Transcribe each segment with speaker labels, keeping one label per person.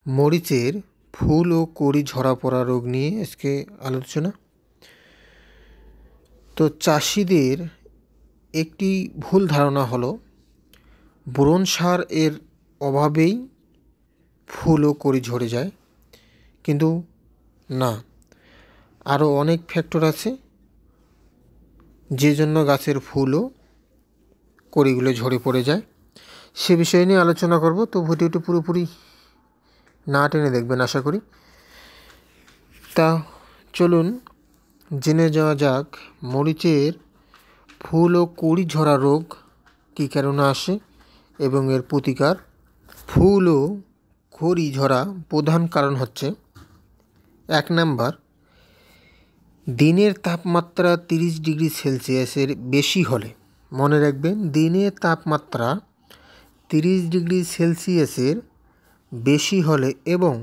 Speaker 1: মরিচের ফুল ও কড়ি ঝরা পড়া রোগ নিয়ে আজকে আলোচনা। তো চাষিদের একটি ভুল ধারণা হলো বোরন সার এর অভাবেই ফুল ও কড়ি ঝরে যায়, কিন্তু না, আরও অনেক ফ্যাক্টর আছে যে জন্য গাছের ফুল ও কড়িগুলো ঝরে পড়ে যায়। সে বিষয় নিয়ে আলোচনা করব। তো ভিডিওটি পুরোপুরি না টেনে দেখবেন আশা করি। তা চলুন জেনে যাওয়া যাক মরিচের ফুল ও কড়ি ঝরা রোগ কী কারণে আসে এবং এর প্রতিকার। ফুল ও কড়ি ঝরা প্রধান কারণ হচ্ছে, 1 নাম্বার, দিনের তাপমাত্রা 30 ডিগ্রি সেলসিয়াসের বেশি হলে। মনে রাখবেন, দিনের তাপমাত্রা 30 ডিগ্রি সেলসিয়াসের বেশি হলে এবং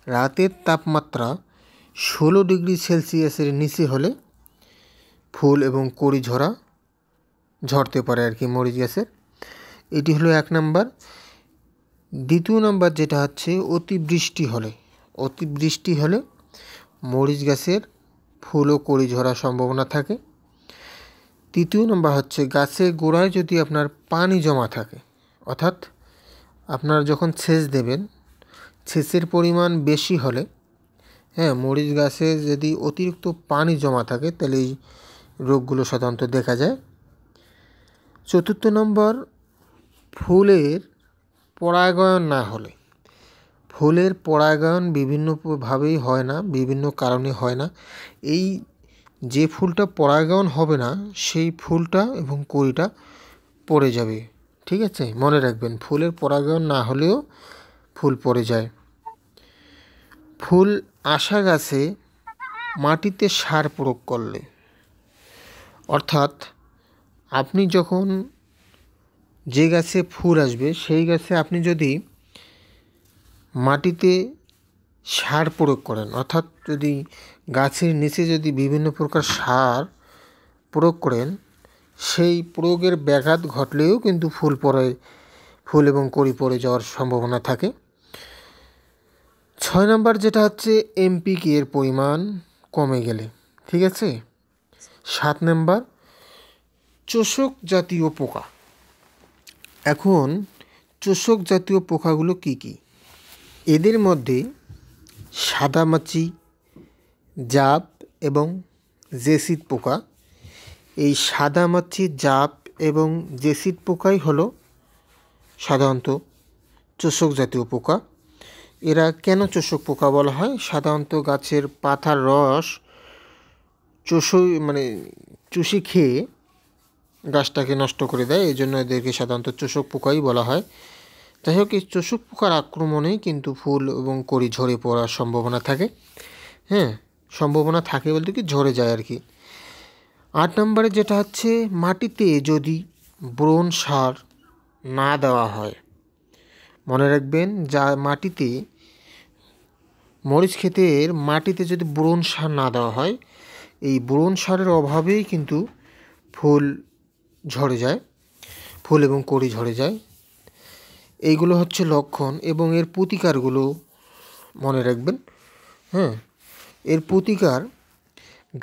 Speaker 1: রাতের তাপমাত্রা 16 ডিগ্রি সেলসিয়াসের নিচে হলে ফুল এবং কড়ি ঝরতে পারে আর কি মরিচ গাছের। এটি হলো 1 নাম্বার। 2 নাম্বার যেটা হচ্ছে অতিবৃষ্টি হলে মরিচ গাছের ফুল ও কড়ি ঝরার সম্ভাবনা থাকে। 3 নাম্বার হচ্ছে গাছের গোড়ায় যদি আপনার পানি জমা থাকে, অর্থাৎ আপনারা যখন সেচ দেবেন সেচের পরিমাণ বেশি হলে, মরিচ গাছে যদি অতিরিক্ত পানি জমা থাকে তাহলে এই রোগগুলো সাধারণত দেখা যায়। 4 নম্বর, ফুলের পরাগায়ন না হলে। ফুলের পরাগায়ন বিভিন্নভাবেই হয় না, বিভিন্ন কারণে হয় না। এই যে ফুলটা পরাগায়ন হবে না সেই ফুলটা এবং কড়িটা পড়ে যাবে, ঠিক আছে? মনে রাখবেন, ফুলের পরাগায়ন না হলেও ফুল পড়ে যায়। ফুল আসা গাছে মাটিতে সার প্রয়োগ করলে, অর্থাৎ আপনি যখন যে গাছে ফুল আসবে সেই গাছে আপনি যদি মাটিতে সার প্রয়োগ করেন, অর্থাৎ যদি গাছের নিচে যদি বিভিন্ন প্রকার সার প্রয়োগ করেন, সেই প্রয়োগের ব্যাঘাত ঘটলেও কিন্তু ফুল এবং কড়ি পড়ে যাওয়ার সম্ভাবনা থাকে। 6 নম্বর যেটা হচ্ছে এমপিকে এর পরিমাণ কমে গেলে, ঠিক আছে? 7 নম্বর, চোষক জাতীয় পোকা। এখন চোষক জাতীয় পোকাগুলো কি কি? এদের মধ্যে সাদামাছি, জাপ এবং জেসিড পোকা। এই সাদামাছি, জাপ এবং জেসিড পোকাই হলো সাধারণত চোষক জাতীয় পোকা। এরা কেন চোষক পোকা বলা হয়? সাধারণত গাছের পাতার রস চুষি খেয়ে গাছটাকে নষ্ট করে দেয়, এই জন্য এদেরকে সাধারণত চোষক পোকাই বলা হয়। যাই হোক, এই চোষক পোকার আক্রমণেই কিন্তু ফুল এবং কড়ি ঝরে পড়ার সম্ভাবনা থাকে। সম্ভাবনা থাকে বলতে কি, ঝরে যায় আর কি। 8 নম্বরে যেটা হচ্ছে, মাটিতে যদি বোরন সার না দেওয়া হয়। মনে রাখবেন, মরিচ ক্ষেতের মাটিতে যদি বোরন সার না দেওয়া হয়, এই বোরন সারের অভাবেই কিন্তু ফুল এবং কড়ি ঝরে যায়। এইগুলো হচ্ছে লক্ষণ এবং এর প্রতিকারগুলো মনে রাখবেন। এর প্রতিকার,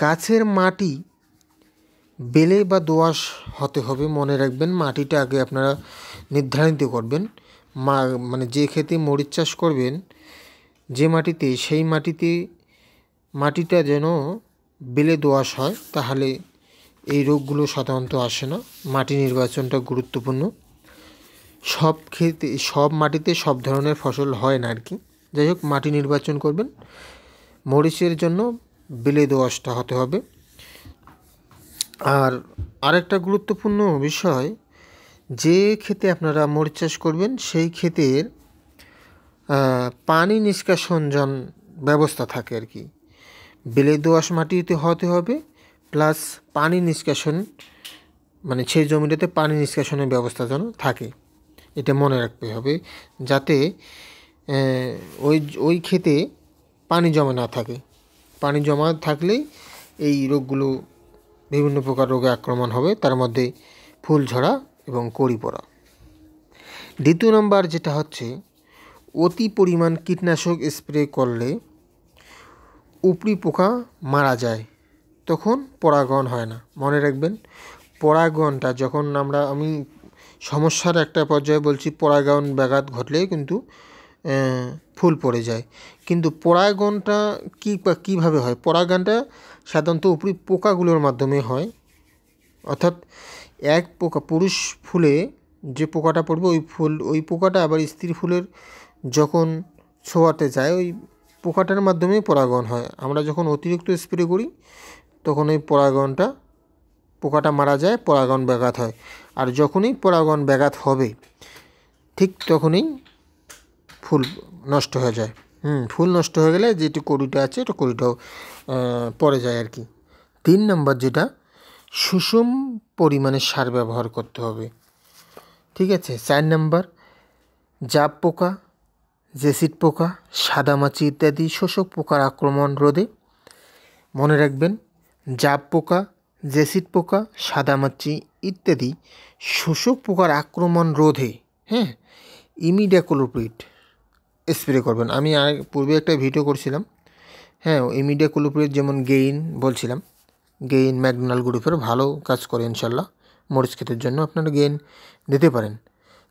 Speaker 1: গাছের মাটি বেলে বা দোআঁশ হতে হবে। মনে রাখবেন, মাটিটা আগে আপনারা নির্ধারিত করবেন। যে ক্ষেতে মরিচ চাষ করবেন, যে মাটিতে, সেই মাটিটা যেন বেলে দোআঁশ হয়, তাহলে এই রোগগুলো সাধারণত আসে না। মাটি নির্বাচনটা গুরুত্বপূর্ণ। সব মাটিতে সব ধরনের ফসল হয় না আর কি। যাই হোক, মাটি নির্বাচন করবেন। মরিচের জন্য বেলে দোআঁশটা হতে হবে। আর আরেকটা গুরুত্বপূর্ণ বিষয়, যে ক্ষেতে আপনারা মরিচ চাষ করবেন সেই ক্ষেতের পানি নিষ্কাশন ব্যবস্থা থাকে আর কি। বেলে দোআঁশ মাটিতে হতে হবে, প্লাস পানি নিষ্কাশন, সেই জমিটাতে পানি নিষ্কাশনের ব্যবস্থা যেন থাকে, এটা মনে রাখতে হবে, যাতে ওই ক্ষেতে পানি জমা না থাকে। পানি জমা থাকলেই এই রোগগুলো, বিভিন্ন প্রকার রোগে আক্রমণ হবে, তার মধ্যে ফুল ঝরা এবং কড়ি পড়া। 2 নম্বর যেটা হচ্ছে, অতি পরিমাণ কীটনাশক স্প্রে করলে উপরি পোকা মারা যায়, তখন পরাগণ হয় না। মনে রাখবেন, পরাগণটা যখন আমি সমস্যার একটা পর্যায়ে বলছি, পরাগণ ব্যাঘাত ঘটলে কিন্তু ফুল পড়ে যায়। কিন্তু পরাগণটা কীভাবে হয়? পরাগণটা সাধারণত উপরি পোকাগুলোর মাধ্যমে হয়। অর্থাৎ এক পোকা, পুরুষ ফুলে যে পোকাটা পড়বে ওই পোকাটা আবার স্ত্রী ফুলের যখন ছোঁয়াতে যায়, ওই পোকাটার মাধ্যমে পরাগণ হয়। আমরা যখন অতিরিক্ত স্প্রে করি তখন ওই পোকাটা মারা যায়, পরাগণ ব্যাঘাত হয়। আর যখনই পরাগণ ব্যাঘাত হবে ঠিক তখনই ফুল নষ্ট হয়ে যায়। ফুল নষ্ট হয়ে গেলে যেটি কড়িটা আছে এটা কড়িটাও পড়ে যায় আর কি। 3 নম্বর যেটা, সুষম পরিমাণে সার ব্যবহার করতে হবে। ঠিক আছে। 4 নম্বর, জাপ পোকা, জেসিড পোকা, সাদামাছি ইত্যাদি শোষক পোকার আক্রমণ রোধে। মনে রাখবেন, জাপ পোকা, জেসিড পোকা, সাদামাছি ইত্যাদি শোষক পোকার আক্রমণ রোধে ইমিডাক্লোপিড স্প্রে করবেন। আমি পূর্বে একটা ভিডিও করছিলাম, ইমিডাক্লোপিড যেমন গেইন বলছিলাম, গেইন ম্যাকডোনাল্ড গ্রুপের ভালো কাজ করে ইনশাল্লাহ। মরিচ ক্ষেতের জন্য আপনারা গেইন দিতে পারেন।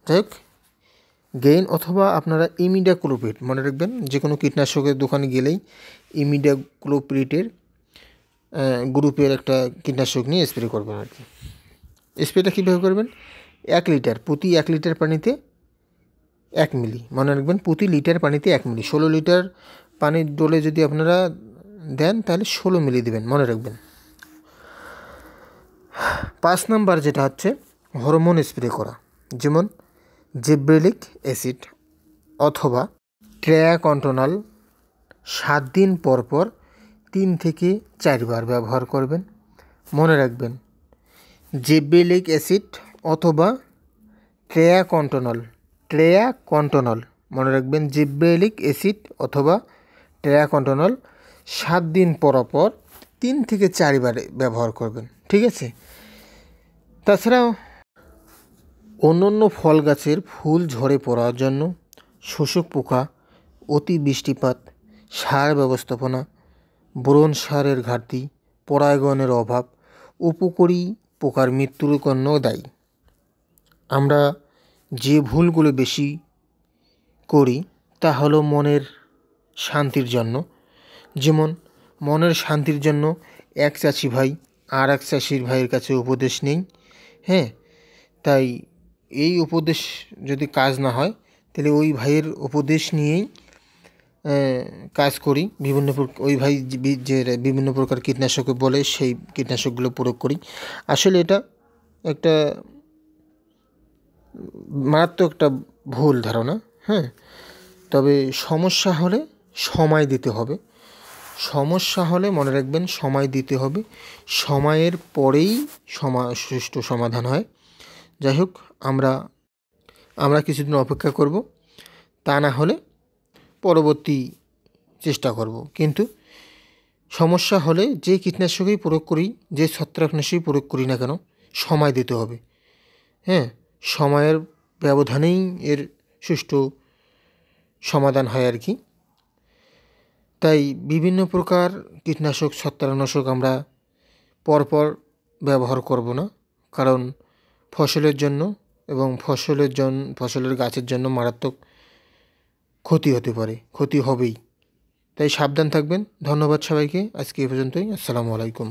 Speaker 1: যাই হোক, গেইন অথবা আপনারা ইমিডাক্লোপিড, মনে রাখবেন যে কোনো কীটনাশকের দোকানে গেলেই ইমিডাক্লোপিডের গ্রুপের একটা কীটনাশক নিয়ে স্প্রে করবেন আর কি। স্প্রেটা কীভাবে করবেন? প্রতি 1 লিটার পানিতে 1 মিলি। মনে রাখবেন, প্রতি লিটার পানিতে 1 মিলি। 16 লিটার পানির ডোলে যদি আপনারা দেন তাহলে 16 মিলি দেবেন, মনে রাখবেন। 5 নাম্বার যেটা হচ্ছে হরমোন স্প্রে করা, যেমন জিব্রেলিক অ্যাসিড অথবা ট্রায়াকন্টোনাল 7 দিন পর 3 থেকে 4 বার ব্যবহার করবেন। মনে রাখবেন, জিব্রেলিক অ্যাসিড অথবা ট্রায়াকন্টোনাল, মনে রাখবেন, জিব্রেলিক অ্যাসিড অথবা ট্রায়াকন্টোনাল 7 দিন পর 3 থেকে 4 বার ব্যবহার করবেন। ঠিক আছে। তাছাড়াও অন্যান্য ফল গাছের ফুল ঝরে পড়ার জন্য শোষক পোকা, অতি বৃষ্টিপাত, সার ব্যবস্থাপনা, বোরন সারের ঘাটতি, পরাগণের অভাব উপকারী পোকার মৃত্যুর জন্য দায়ী। আমরা যে ভুলগুলো বেশি করি তা হলো মনের শান্তির জন্য। যেমন মনের শান্তির জন্য এক চাষি ভাই আর এক চাষির ভাইয়ের কাছে উপদেশ নেই। তাই এই উপদেশ যদি কাজ না হয় তাহলে ওই ভাইয়ের উপদেশ নিয়েই কাজ করি। ওই ভাই যে বিভিন্ন প্রকার কীটনাশক বলে সেই কীটনাশকগুলো প্রয়োগ করি। আসলে এটা একটা মারাত্মক একটা ভুল ধারণা। তবে সমস্যা হলে সময় দিতে হবে। মনে রাখবেন, সময় দিতে হবে। সময়ের পরেই সুষ্ঠু সমাধান হয়। যাই হোক, আমরা কিছুদিন অপেক্ষা করব, তা না হলে পরবর্তী চেষ্টা করব। কিন্তু সমস্যা হলে যে কীটনাশকই প্রয়োগ করি, যে ছত্রাকনাশকই প্রয়োগ করি না কেন, সময় দিতে হবে। সময়ের ব্যবধানেই এর সুষ্ঠু সমাধান হয় আর কি। তাই বিভিন্ন প্রকার কীটনাশক, ছত্রাকনাশক আমরা পরপর ব্যবহার করব না, কারণ ফসলের জন্য এবং ফসলের গাছের জন্য মারাত্মক ক্ষতি হতে পারে, ক্ষতি হবেই। তাই সাবধান থাকবেন। ধন্যবাদ সবাইকে। আজকে এই পর্যন্তই। আসসালামু আলাইকুম।